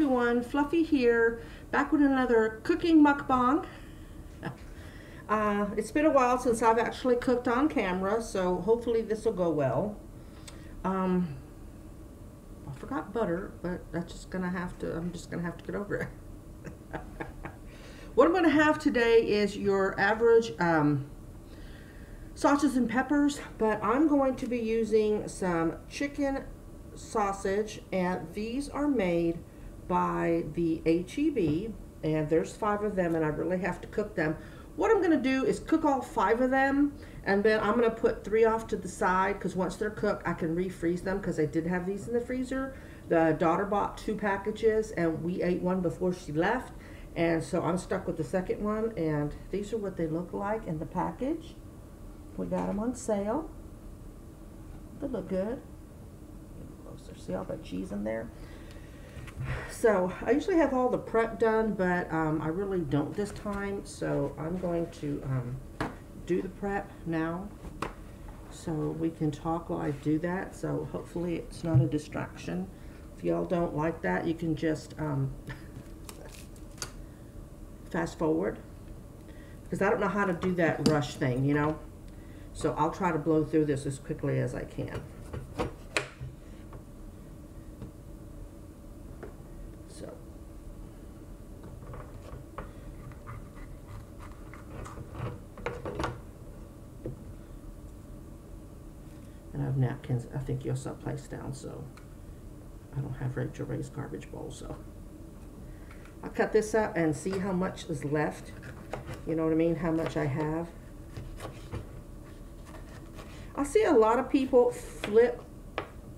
everyone, Fluffy here, back with another cooking mukbang. It's been a while since I've actually cooked on camera, so hopefully this will go well. I forgot butter, but that's just gonna have to, I'm just gonna have to get over it. What I'm gonna have today is your average sausages and peppers, but I'm going to be using some chicken sausage, and these are made by the H-E-B, and there's 5 of them, and I really have to cook them. What I'm going to do is cook all 5 of them, and then I'm going to put 3 off to the side, because once they're cooked I can refreeze them, because I did have these in the freezer. The daughter bought 2 packages and we ate one before she left, and so I'm stuck with the second one. And these are what they look like in the package. We got them on sale. They look good. See all that cheese in there. So I usually have all the prep done, but I really don't this time, so I'm going to do the prep now so we can talk while I do that. So hopefully it's not a distraction. If y'all don't like that, you can just fast forward, because I don't know how to do that rush thing, you know, so I'll try to blow through this as quickly as I can. And I have napkins. I think you'll set place down, so I don't have Rachel Ray's garbage bowl. So I'll cut this up and see how much is left. You know what I mean? How much I have. I see a lot of people flip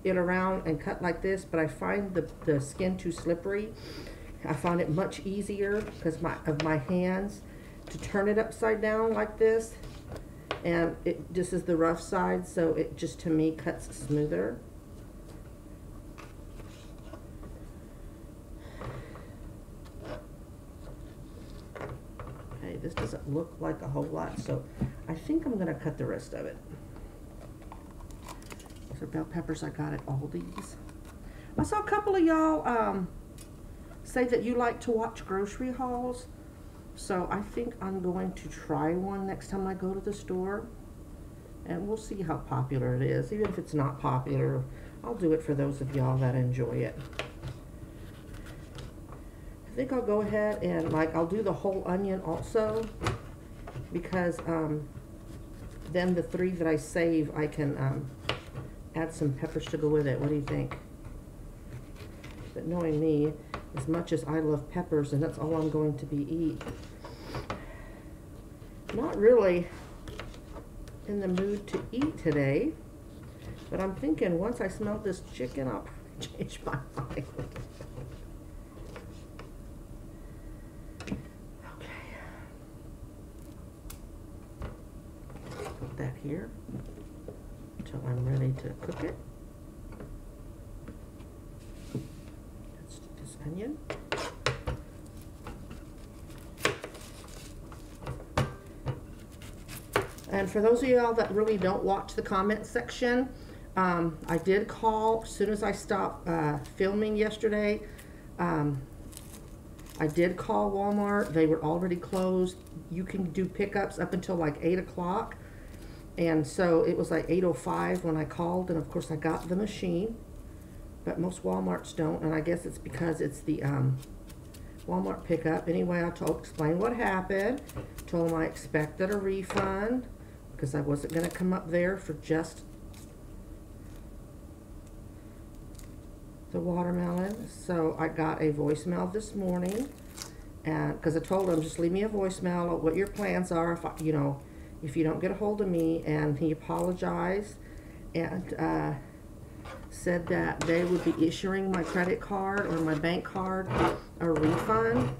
it around and cut like this, but I find the skin too slippery. I find it much easier because of my hands to turn it upside down like this. And this is the rough side, so it just, to me, cuts smoother. Okay, this doesn't look like a whole lot, so I think I'm gonna cut the rest of it. These are bell peppers I got at Aldi's. I saw a couple of y'all say that you like to watch grocery hauls. So I think I'm going to try one next time I go to the store, and we'll see how popular it is. Even if it's not popular, I'll do it for those of y'all that enjoy it. I think I'll go ahead and I'll do the whole onion also, because then the 3 that I save, I can add some peppers to go with it. What do you think? But knowing me, as much as I love peppers, and that's all I'm going to be eat, not really in the mood to eat today, but I'm thinking once I smell this chicken, I'll change my mind. Okay. Put that here until I'm ready to cook it. Let's do this onion. And for those of y'all that really don't watch the comment section, I did call as soon as I stopped filming yesterday. I did call Walmart. They were already closed. You can do pickups up until like 8 o'clock. And so it was like 8:05 when I called, and of course I got the machine. But most Walmarts don't, and I guess it's because it's the Walmart pickup. Anyway, I explained what happened. Told them I expected a refund, because I wasn't going to come up there for just the watermelon. So I got a voicemail this morning, and because I told him, just leave me a voicemail of what your plans are if if you don't get a hold of me. And he apologized and said that they would be issuing my credit card or my bank card a refund,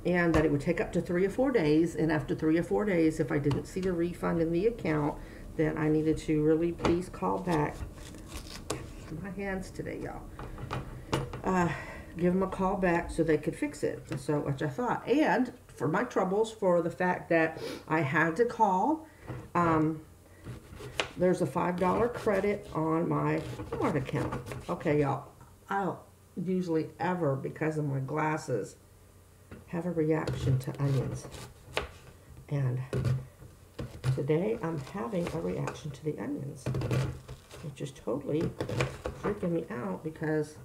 and that it would take up to 3 or 4 days, and after 3 or 4 days, if I didn't see the refund in the account, then I needed to really please call back. My hands today, y'all. Give them a call back so they could fix it. So, which I thought, and for my troubles, for the fact that I had to call, there's a $5 credit on my Walmart account. Okay, y'all. usually ever, because of my glasses, have a reaction to onions. And today I'm having a reaction to the onions, which is totally freaking me out because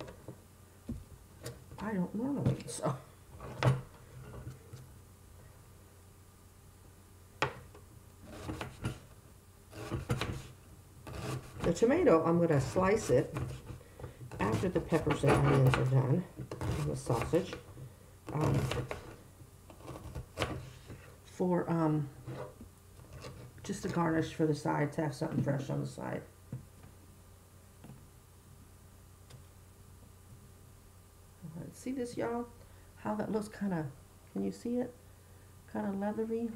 I don't normally, so. The tomato, I'm going to slice it after the peppers and onions are done, and the sausage, for just a garnish for the side, to have something fresh on the side. Alright, see this, y'all? How that looks kind of, can you see it? Kind of leathery.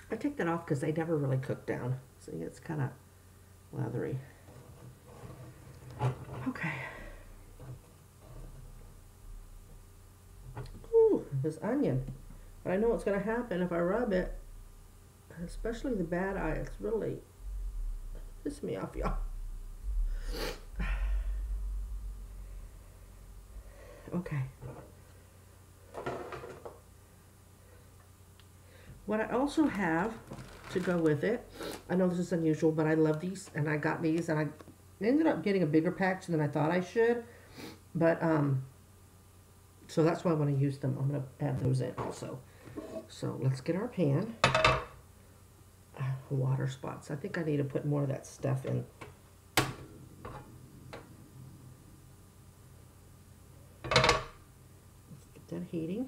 I take that off because they never really cook down. See, it's kind of leathery. Okay. Ooh, this onion. But I know what's going to happen if I rub it, especially the bad eye. It's really pissing me off, y'all. Okay. What I also have to go with it, I know this is unusual, but I love these, and I got these, and I ended up getting a bigger package than I thought I should, but so that's why I want to use them. I'm going to add those in also. So let's get our pan. Water spots. I think I need to put more of that stuff in. Let's get that heating.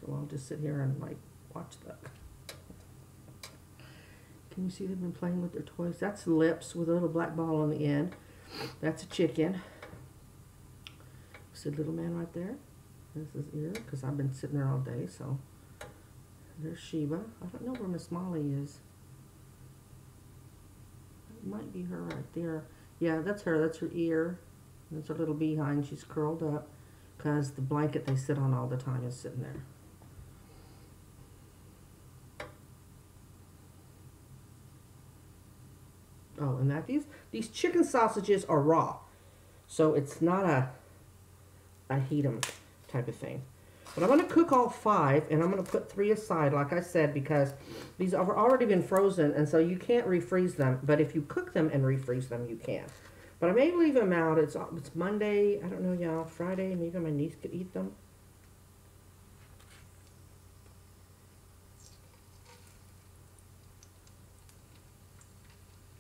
So I'll just sit here and like watch that. Can you see they've been playing with their toys? That's lips with a little black ball on the end. That's a chicken. See the little man right there? This is ear, because I've been sitting there all day, so. There's Sheba. I don't know where Miss Molly is. It might be her right there. Yeah, that's her. That's her ear. That's her little behind. She's curled up because the blanket they sit on all the time is sitting there. Oh, and that these chicken sausages are raw, so it's not a heat 'em type of thing. But I'm going to cook all 5, and I'm going to put 3 aside, like I said, because these have already been frozen, and so you can't refreeze them. But if you cook them and refreeze them, you can. But I may leave them out. It's Monday. I don't know, y'all. Friday, maybe my niece could eat them.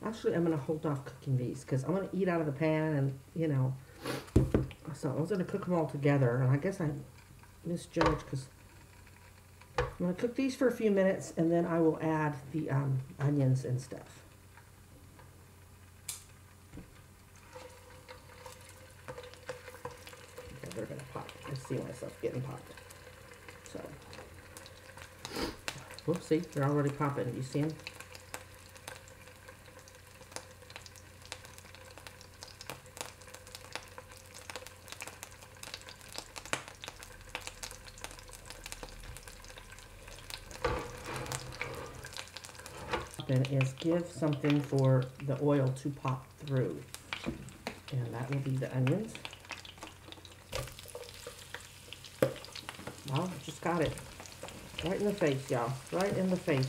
Actually, I'm going to hold off cooking these because I'm going to eat out of the pan, and, you know. So I was going to cook them all together, and I guess I misjudged because I'm going to cook these for a few minutes, and then I will add the onions and stuff. Okay, they're going to pop. I see myself getting popped. So, whoops, see, they're already popping. Do you see them? Is give something for the oil to pop through, and that will be the onions. Well, just got it right in the face, y'all, right in the face.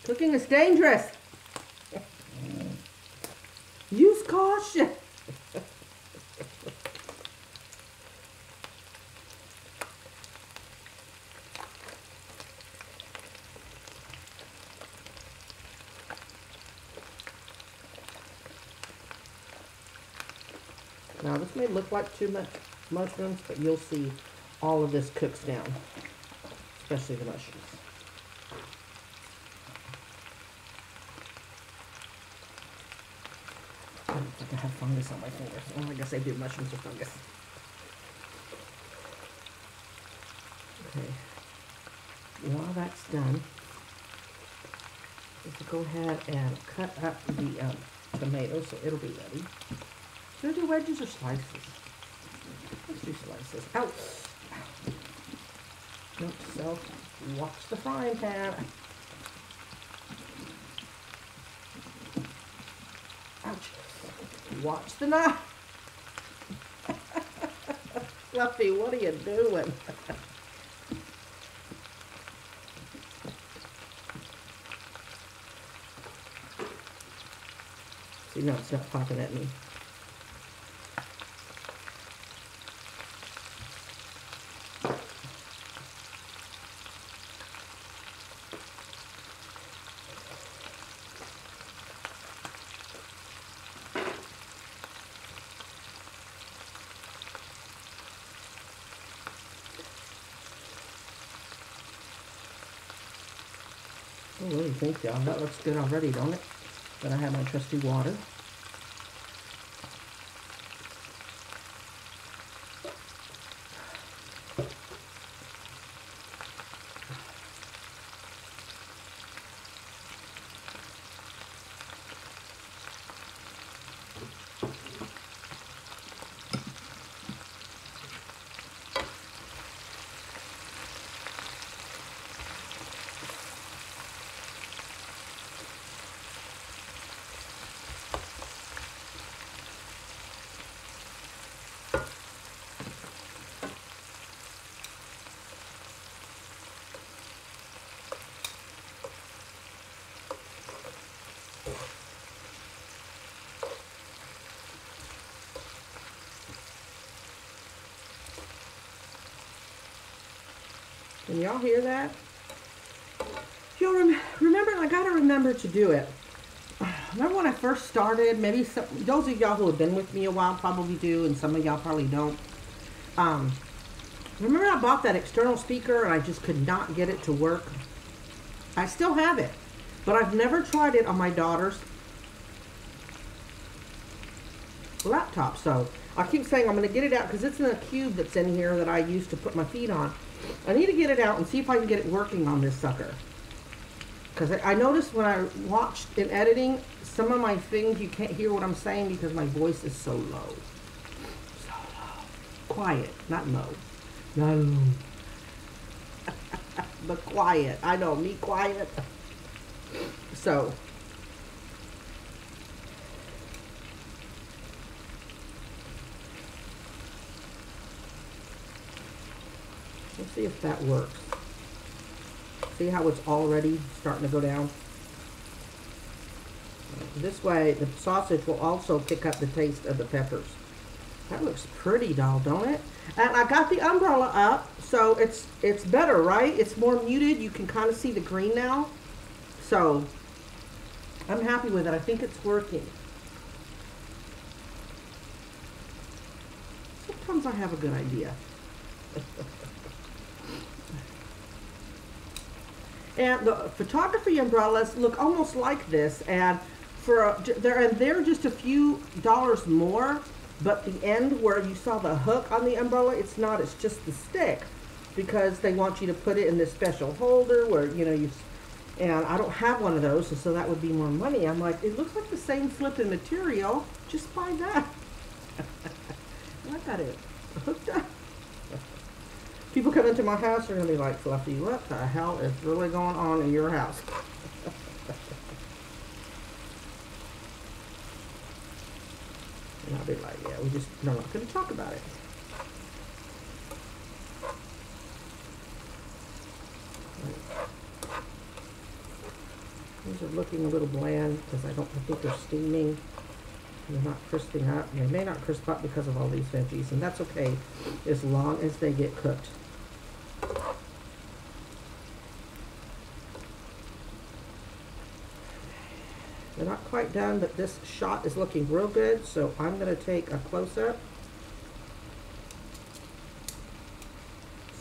Cooking is dangerous. Use caution. Now, this may look like too much mushrooms, but you'll see all of this cooks down, especially the mushrooms. I don't think I have fungus on my fingers. Well, I guess I do. Mushrooms or fungus. Okay. while that's done, is to go ahead and cut up the tomato so it'll be ready. Should I do wedges or slices? Let's do slices. Ouch! Note to self, watch the frying pan. Ouch! Watch the knife. Fluffy, what are you doing? See, no, it's not popping at me. Oh, what do you think, y'all? That looks good already, don't it? Then I have my trusty water. Can y'all hear that? Y'all remember, I gotta remember to do it. Remember when I first started, maybe those of y'all who have been with me a while probably do, and some of y'all probably don't. Remember I bought that external speaker and I just could not get it to work? I still have it, but I've never tried it on my daughter's laptop. So I keep saying I'm going to get it out because it's in a cube that's in here that I used to put my feet on. I need to get it out and see if I can get it working on this sucker. Because I noticed when I watched in editing, some of my things you can't hear what I'm saying because my voice is so low. So low. Quiet, not low. Not low. But quiet. I know, me quiet. So. Let's see if that works. See how it's already starting to go down? This way, the sausage will also pick up the taste of the peppers. That looks pretty, doll, don't it? And I got the umbrella up, so it's better, right? It's more muted. You can kind of see the green now. So, I'm happy with it. I think it's working. Sometimes I have a good idea. And the photography umbrellas look almost like this, and they're just a few dollars more, but the end where you saw the hook on the umbrella, it's not, it's just the stick, because they want you to put it in this special holder where, you know, and I don't have one of those, so that would be more money. I'm like, it looks like the same flipping material, just buy that. I got it hooked up. People come into my house are going to be like, Fluffy, what the hell is really going on in your house? And I'll be like, yeah, we're not going to talk about it. These are looking a little bland because I think they're steaming. They're not crisping up. They may not crisp up because of all these veggies, and that's okay as long as they get cooked. They're not quite done, but this shot is looking real good, so I'm going to take a close-up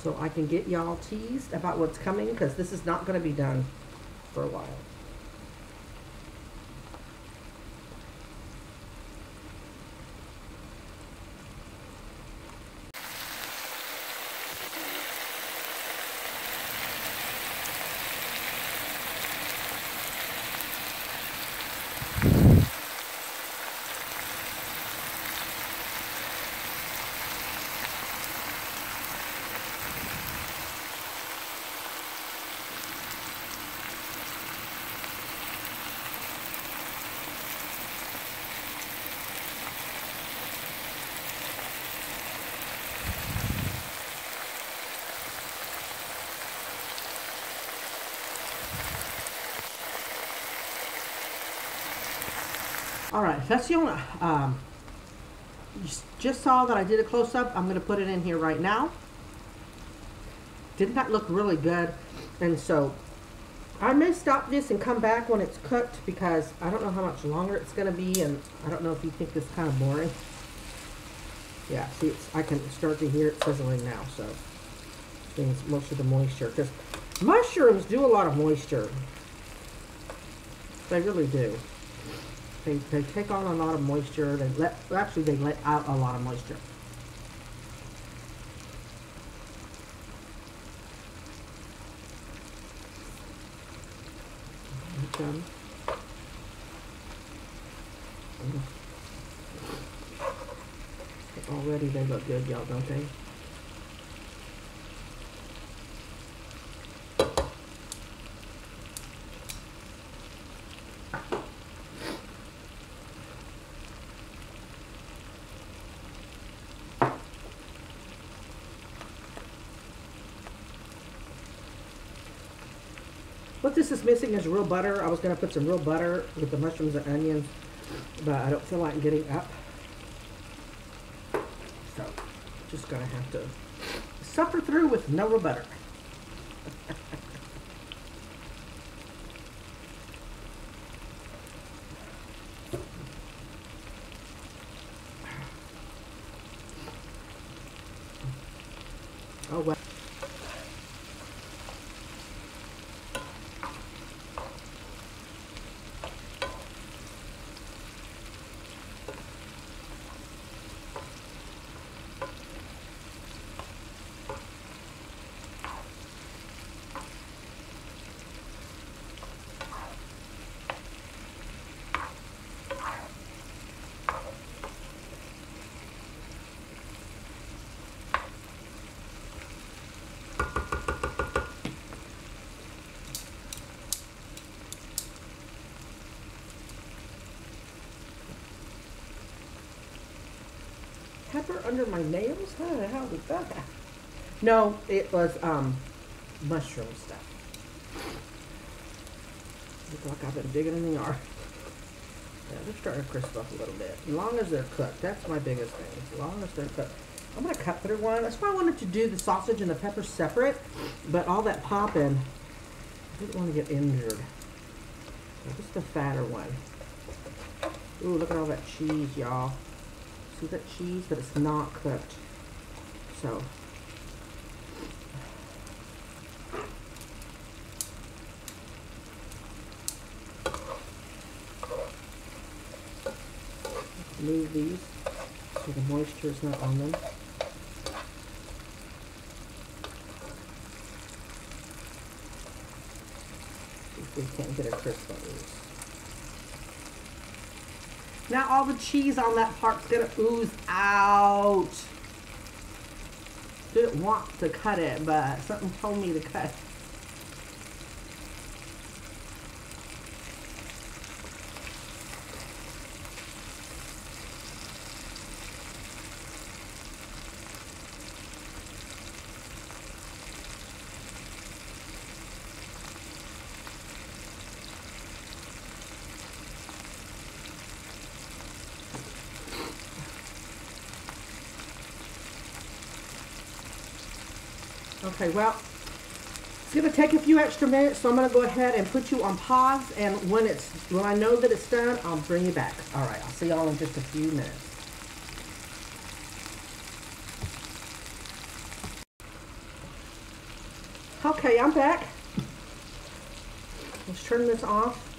so I can get y'all teased about what's coming, because this is not going to be done for a while. All right, that's the only, just saw that I did a close-up. I'm going to put it in here right now. Didn't that look really good? And so I may stop this and come back when it's cooked because I don't know how much longer it's going to be, and I don't know if you think this is kind of boring. Yeah, see, I can start to hear it sizzling now, so it means most of the moisture, because mushrooms do a lot of moisture. They really do. They take on a lot of moisture. They let out a lot of moisture. Already they look good, y'all, don't they? What this is missing is real butter. I was going to put some real butter with the mushrooms and onions, but I don't feel like getting up. So, just going to have to suffer through with no real butter. Oh, well. Pepper under my nails? How the hell did that happen? No, it was mushroom stuff. Looks like I've been digging in the yard. Yeah, they're starting to crisp up a little bit. As long as they're cooked, that's my biggest thing. As long as they're cooked. I'm gonna cut through one. That's why I wanted to do the sausage and the pepper separate, but all that popping, I didn't want to get injured. So just the fatter one. Ooh, look at all that cheese, y'all. See that cheese, but it's not cooked. So move these so the moisture is not on them. See if we can't get a crisp on these. Now all the cheese on that part's gonna ooze out. Didn't want to cut it, but something told me to cut. Okay, well, it's gonna take a few extra minutes, so I'm gonna go ahead and put you on pause, and when I know that it's done, I'll bring you back. All right, I'll see y'all in just a few minutes. Okay, I'm back. Let's turn this off.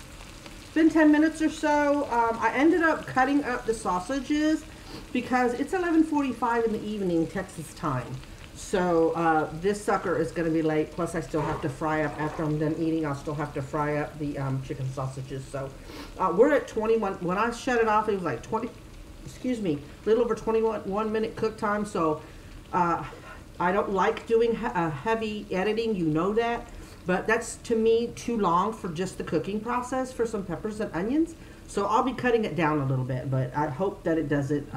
It's been 10 minutes or so. I ended up cutting up the sausages because it's 11:45 in the evening, Texas time. So this sucker is going to be late. Plus, I still have to fry up after I'm done eating. I'll still have to fry up the chicken sausages. So we're at 21. When I shut it off, it was like 20. Excuse me, a little over 21 minute cook time. So I don't like doing heavy editing. You know that, but that's to me too long for just the cooking process for some peppers and onions. So I'll be cutting it down a little bit, but I hope that it doesn't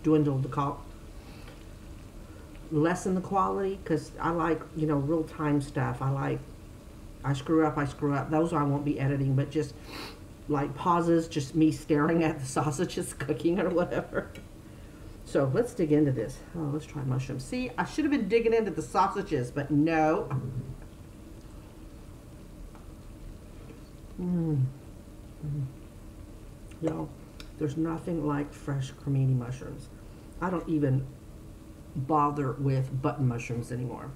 dwindle the lessen the quality, because I like, you know, real-time stuff. I screw up. Those I won't be editing, but just like pauses, just me staring at the sausages cooking or whatever. So let's dig into this. Oh, let's try mushrooms. See, I should have been digging into the sausages, but no. Y'all, there's nothing like fresh cremini mushrooms. I don't even bother with button mushrooms anymore.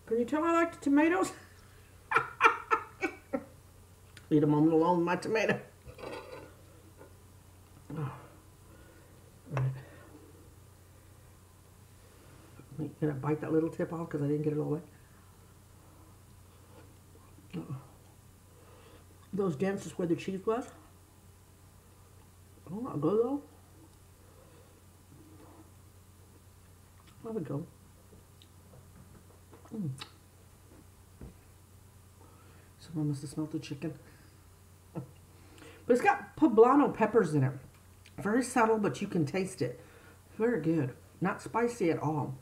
Can you tell I like the tomatoes? Leave a moment alone with my tomato. Oh. Right. Can I bite that little tip off because I didn't get it all away? Those dents is where the cheese was. Oh, not good though. There we go. Someone must have smelled the chicken. But it's got poblano peppers in it. Very subtle, but you can taste it. Very good. Not spicy at all.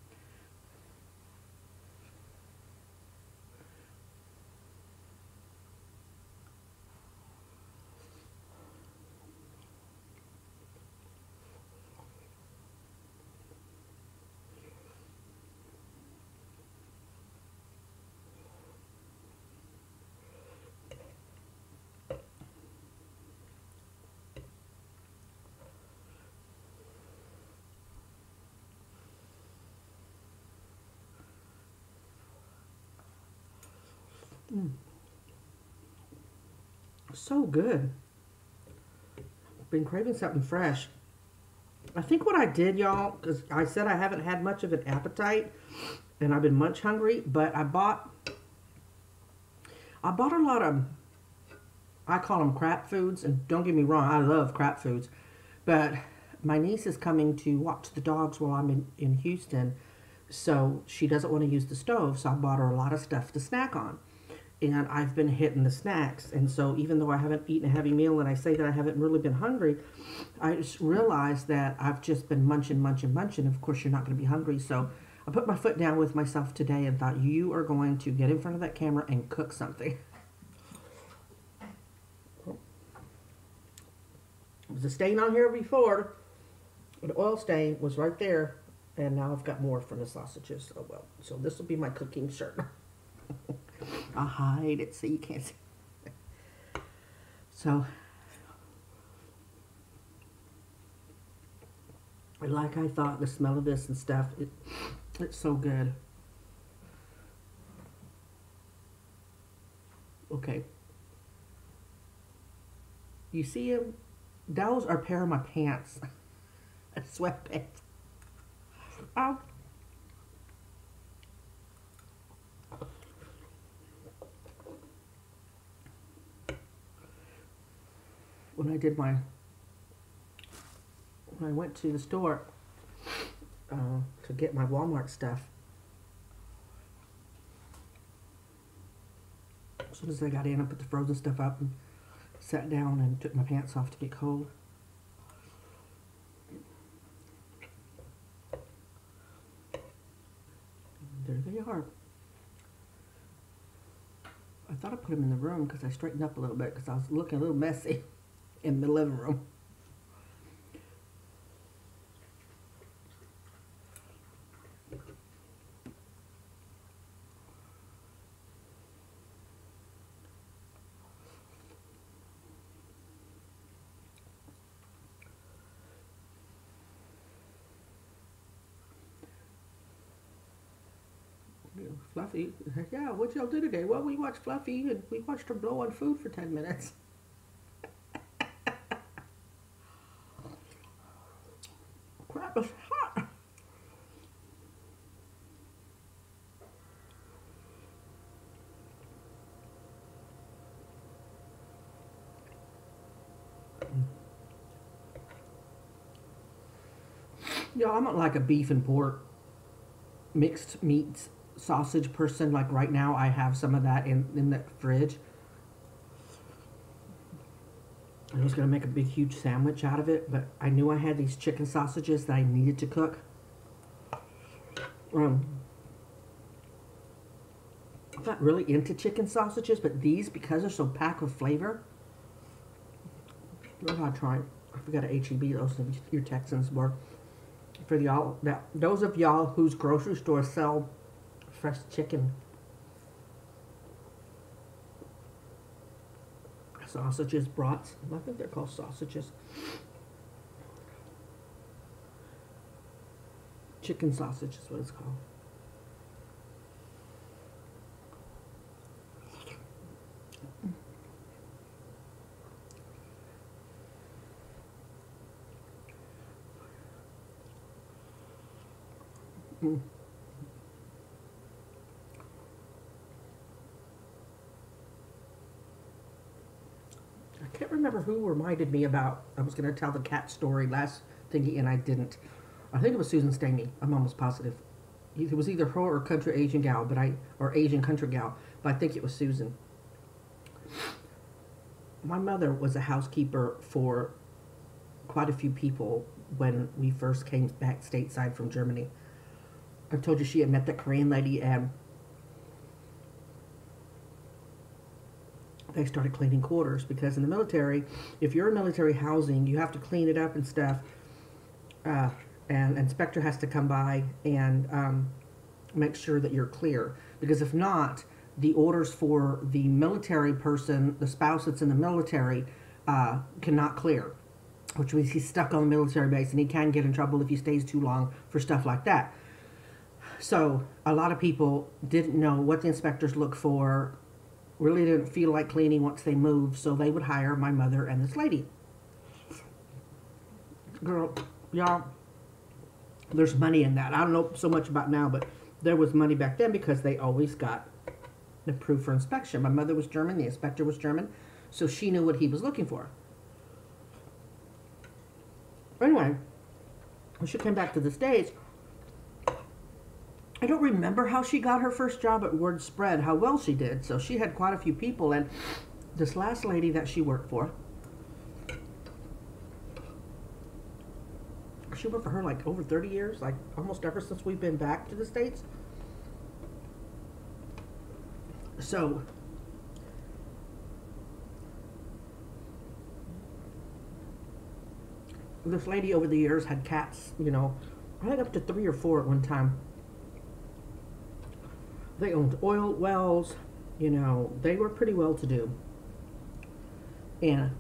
So good. Been craving something fresh. I think what I did, y'all, because I said I haven't had much of an appetite and I've been much hungry, but I bought a lot of, I call them crap foods, and don't get me wrong, I love crap foods, but my niece is coming to watch the dogs while I'm in Houston, so she doesn't want to use the stove, so I bought her a lot of stuff to snack on. And I've been hitting the snacks. And so even though I haven't eaten a heavy meal and I say that I haven't really been hungry, I just realized that I've just been munching. Of course, you're not going to be hungry. So I put my foot down with myself today and thought, you are going to get in front of that camera and cook something. There was a stain on here before. The oil stain was right there. And now I've got more from the sausages. Oh well. So this will be my cooking shirt. I'll hide it so you can't see. So, like I thought, the smell of this and stuff, it's so good. Okay. You see them? Those are a pair of my pants. Sweatpants. Ow. When I went to the store to get my Walmart stuff, as soon as I got in, I put the frozen stuff up and sat down and took my pants off to get cold. There they are. I thought I put them in the room because I straightened up a little bit because I was looking a little messy in the living room. Fluffy, yeah, what y'all do today? Well, we watched Fluffy and we watched her blow on food for 10 minutes. Crap, it's hot. Yeah, I'm not like a beef and pork mixed meats sausage person. Like right now, I have some of that in the fridge. I was gonna make a big, huge sandwich out of it, but I knew I had these chicken sausages that I needed to cook. Um, I'm not really into chicken sausages, but these, because they're so packed with flavor, I gotta try. I forgot to HEB those your Texans were for y'all. That those of y'all whose grocery stores sell fresh chicken sausages, brats. I think they're called sausages. Chicken sausage is what it's called. Mm. I can't remember who reminded me about. I was going to tell the cat story last thingy, and I didn't. I think it was Susan Staney. I'm almost positive. It was either her or country Asian gal, or Asian country gal, but I think it was Susan. My mother was a housekeeper for quite a few people when we first came back stateside from Germany. I told you she had met the Korean lady, and they started cleaning quarters because in the military, if you're in military housing, you have to clean it up and stuff. And inspector has to come by and make sure that you're clear. Because if not, the orders for the military person, the spouse that's in the military, cannot clear. Which means he's stuck on the military base and he can get in trouble if he stays too long for stuff like that. So a lot of people didn't know what the inspectors look for, really didn't feel like cleaning once they moved, so they would hire my mother and this lady. Girl, y'all, there's money in that. I don't know so much about now, but there was money back then because they always got approved for inspection. My mother was German, the inspector was German, so she knew what he was looking for. Anyway, when she came back to the States, I don't remember how she got her first job, but word spread how well she did. So she had quite a few people, and this last lady that she worked for, she worked for her like over 30 years, like almost ever since we've been back to the States. So this lady over the years had cats, you know, I think up to 3 or 4 at one time. They owned oil wells, you know, they were pretty well to do. And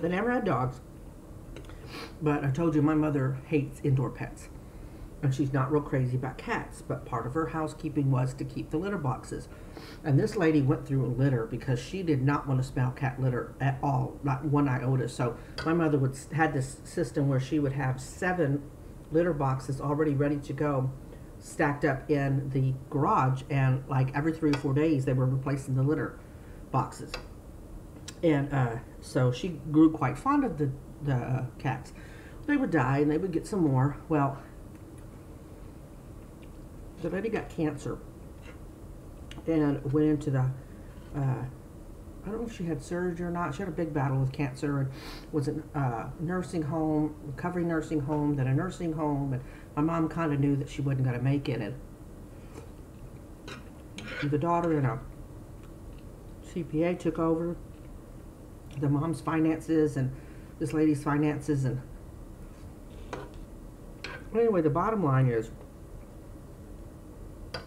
they never had dogs. But I told you my mother hates indoor pets. And she's not real crazy about cats, but part of her housekeeping was to keep the litter boxes. And this lady went through a litter because she did not want to smell cat litter at all, not one iota. So my mother had this system where she would have 7 litter boxes already ready to go, stacked up in the garage, and like every 3 or 4 days they were replacing the litter boxes. And so she grew quite fond of the cats. They would die and they would get some more. Well, the lady got cancer and went into the, I don't know if she had surgery or not. She had a big battle with cancer and was in a nursing home, recovery nursing home, then a nursing home. And my mom kind of knew that she wasn't going to make it. And the daughter and a CPA took over the mom's finances and this lady's finances. And anyway, the bottom line is,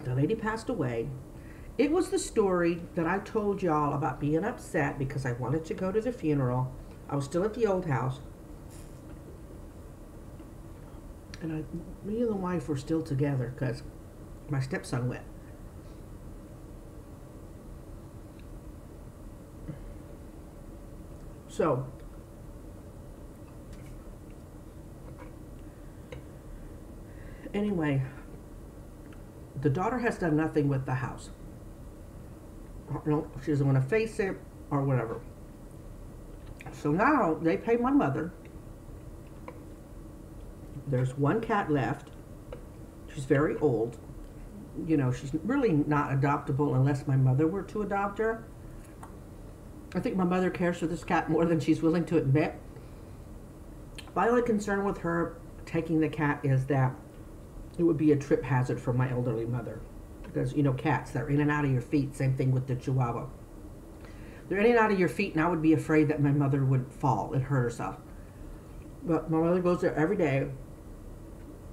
the lady passed away. It was the story that I told y'all about being upset because I wanted to go to the funeral. I was still at the old house. And me and the wife were still together because my stepson went. So, anyway, the daughter has done nothing with the house. I don't know if she doesn't want to face it or whatever. So now they pay my mother. There's one cat left. She's very old. You know, she's really not adoptable unless my mother were to adopt her. I think my mother cares for this cat more than she's willing to admit. My only concern with her taking the cat is that it would be a trip hazard for my elderly mother. Because, you know, cats, they're in and out of your feet. Same thing with the Chihuahua. They're in and out of your feet, and I would be afraid that my mother would fall and hurt herself. But my mother goes there every day.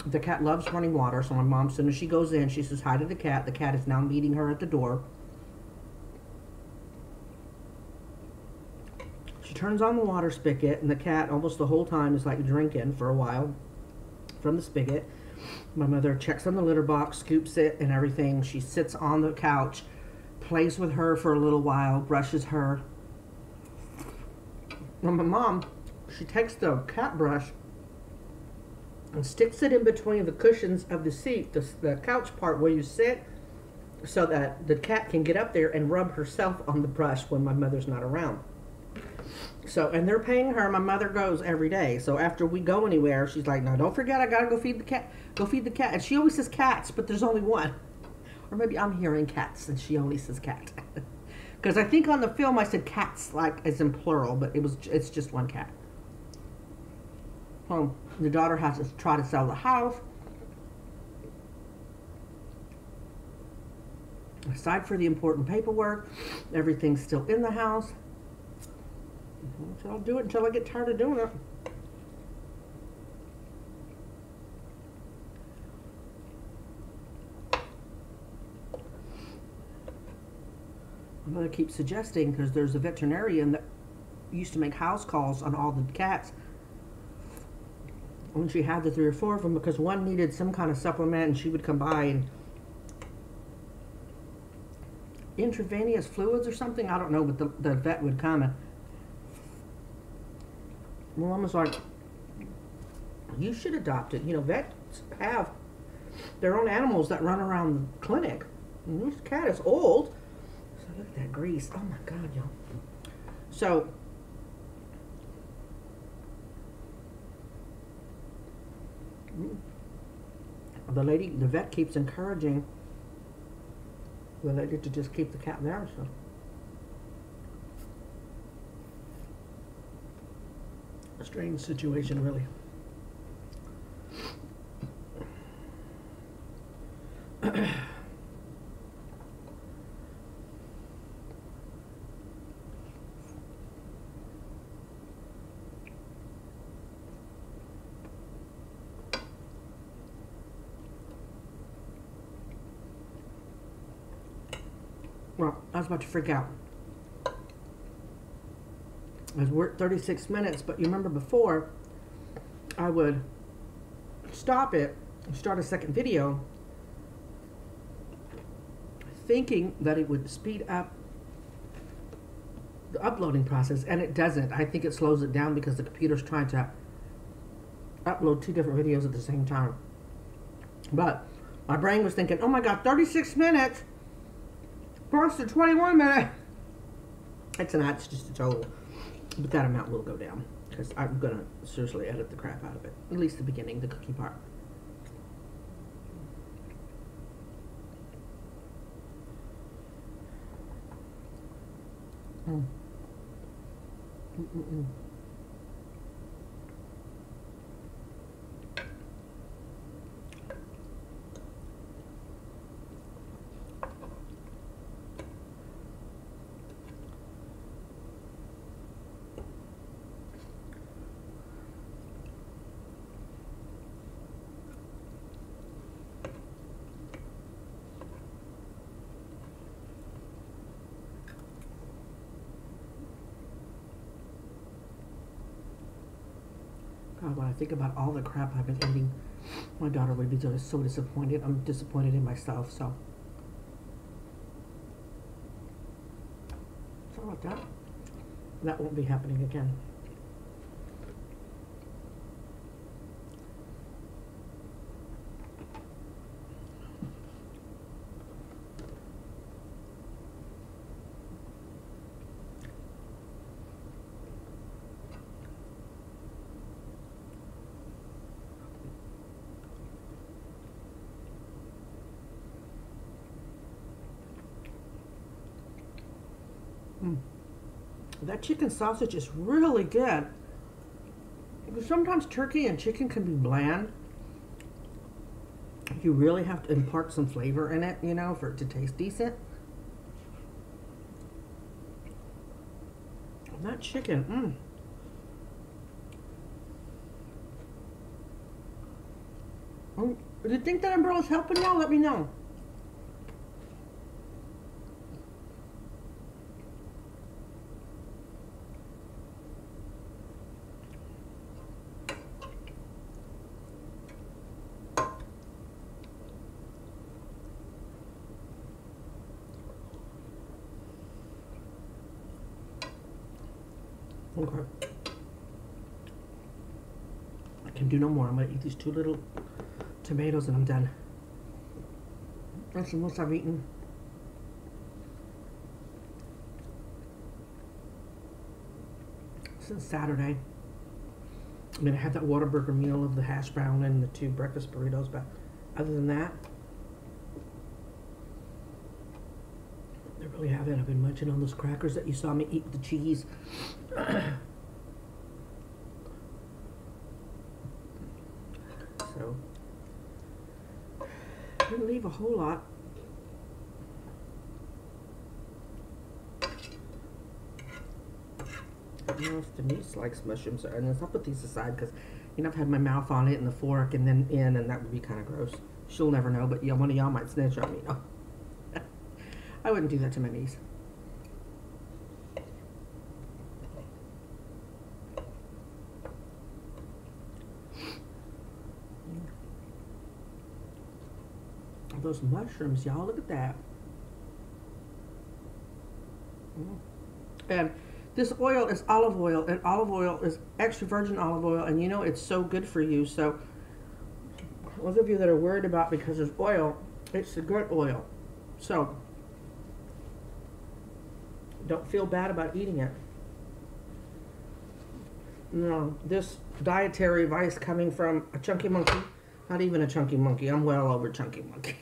The cat loves running water, so my mom, as soon as she goes in, she says hi to the cat. The cat is now meeting her at the door. She turns on the water spigot, and the cat almost the whole time is like drinking for a while from the spigot. My mother checks on the litter box, scoops it and everything. She sits on the couch, plays with her for a little while, brushes her. And my mom, she takes the cat brush and sticks it in between the cushions of the seat, the couch part where you sit, so that the cat can get up there and rub herself on the brush when my mother's not around. So, and they're paying her. My mother goes every day. So after we go anywhere, she's like, no, don't forget, I gotta go feed the cat. Go feed the cat. And she always says cats, but there's only one. Or maybe I'm hearing cats and she only says cat. Because I think on the film I said cats, like as in plural, but it's just one cat. The daughter has to try to sell the house. Aside for the important paperwork, everything's still in the house. So I'll do it until I get tired of doing it. My mother keeps suggesting, because there's a veterinarian that used to make house calls on all the cats when she had the 3 or 4 of them, because one needed some kind of supplement, and she would come by and intravenous fluids or something, I don't know, but the vet would come and my mom was like, you should adopt it. You know, vets have their own animals that run around the clinic. And this cat is old. So look at that grease. Oh my God, y'all. So the vet keeps encouraging the lady to just keep the cat there. So a strange situation, really. Well, I was about to freak out. I worked 36 minutes, but you remember before, I would stop it and start a second video thinking that it would speed up the uploading process, and it doesn't. I think it slows it down because the computer's trying to upload 2 different videos at the same time. But my brain was thinking, oh my God, 36 minutes versus 21 minutes. It's not, it's just a total. But that amount will go down because I'm going to seriously edit the crap out of it. At least the beginning, the cookie part. God, when I think about all the crap I've been eating, my daughter would be just so disappointed. I'm disappointed in myself, so. Sorry about that. That won't be happening again. Mm. That chicken sausage is really good. Because sometimes turkey and chicken can be bland. You really have to impart some flavor in it, you know, for it to taste decent. That chicken, Do you think that umbrella's helping y'all? Let me know. Okay. I can do no more. I'm gonna eat these 2 little tomatoes and I'm done. That's the most I've eaten. Since Saturday. I mean, I had that Whataburger meal of the hash brown and the 2 breakfast burritos, but other than that, I really haven't. I've been munching on those crackers that you saw me eat with the cheese. So, didn't leave a whole lot. I don't know if Denise likes mushrooms, and I'll put these aside because, you know, I've had my mouth on it and the fork and then in, and that would be kind of gross. She'll never know, but yeah, one of y'all might snitch on me. No. I wouldn't do that to my niece. Those mushrooms, y'all, look at that. And this oil is olive oil, and olive oil is extra virgin olive oil, and you know it's so good for you. So those of you that are worried about because there's oil, it's a good oil. So don't feel bad about eating it. No, this dietary advice coming from a chunky monkey, not even a chunky monkey. I'm well over chunky monkey.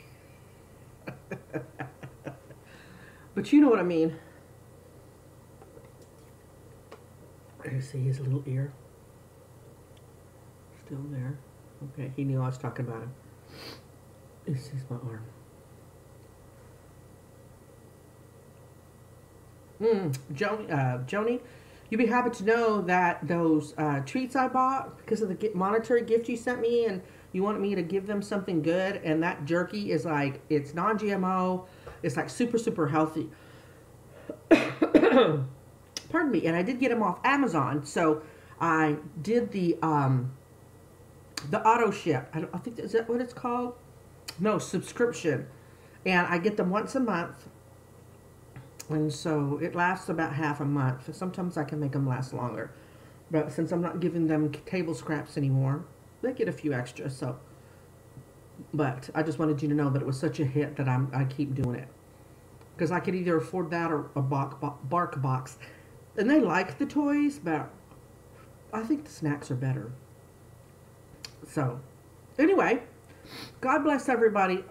But you know what I mean. You see his little ear? Still there. Okay, he knew I was talking about him. This is my arm. Joni, you'd be happy to know that those treats I bought, because of the monetary gift you sent me, and you wanted me to give them something good, and that jerky is like, it's non-GMO, it's like super, super healthy. Pardon me, and I did get them off Amazon, so I did the auto ship. I think, is that what it's called? No, subscription. And I get them once a month. And so it lasts about half a month. Sometimes I can make them last longer. But since I'm not giving them table scraps anymore, they get a few extras. So, but I just wanted you to know that it was such a hit that I keep doing it. Because I could either afford that or a bark box. And they like the toys, but I think the snacks are better. So, anyway, God bless everybody.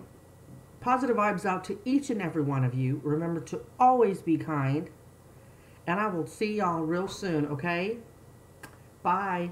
Positive vibes out to each and every one of you. Remember to always be kind. And I will see y'all real soon, okay? Bye.